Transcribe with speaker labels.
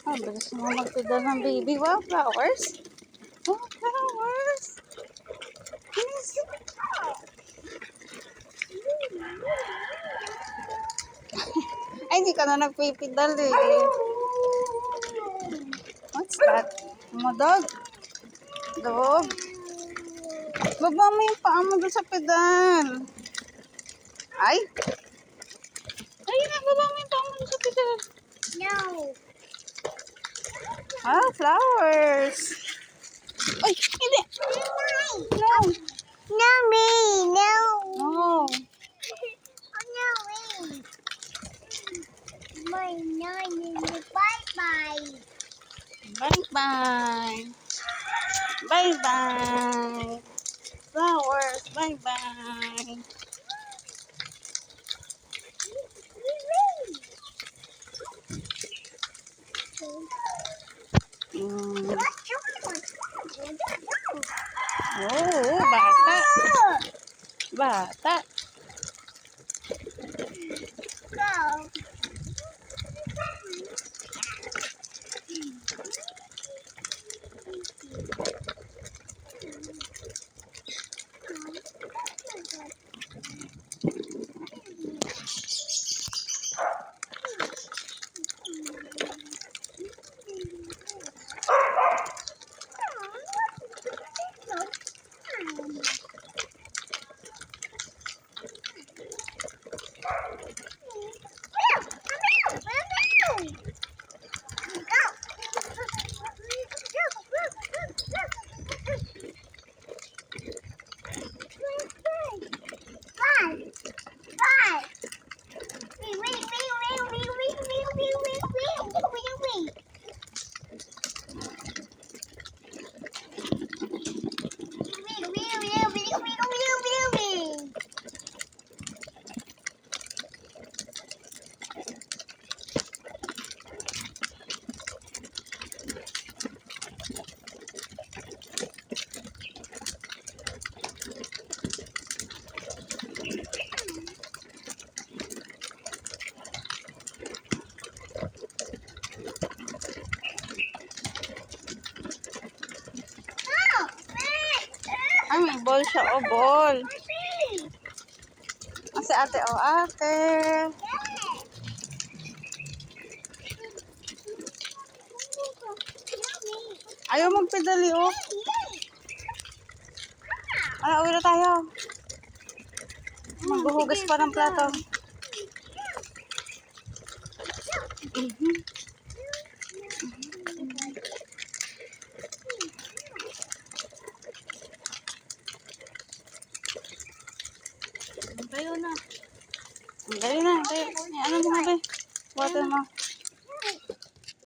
Speaker 1: Oh, bilis mo magpidal ng baby. Wow, flowers. Oh, flowers. Yes. Ay, hindi ka na nagpipidal eh. What's that? Mga dog. Dog. Baba mo yung paa mo doon sa pedal. Ay. Ay, baba mo yung paa mo doon sa pedal.
Speaker 2: No.
Speaker 1: Ah, flowers. Ay, hindi. No.
Speaker 2: No, me. No.
Speaker 1: No.
Speaker 2: Oh, no, me. My name is bye-bye.
Speaker 1: Bye-bye. Bye-bye. Flowers, bye-bye. Oh, bata. Bata.
Speaker 2: Go.
Speaker 1: Ay, may ball siya. Oh, ball. Kasi ate, oh, ate. Ayaw magpedali, oh. Ala, uwi na tayo. Maghuhugas pa ng plato. Tayo na. Tayo na. Tayo. Ano mo nga ba? Water mo.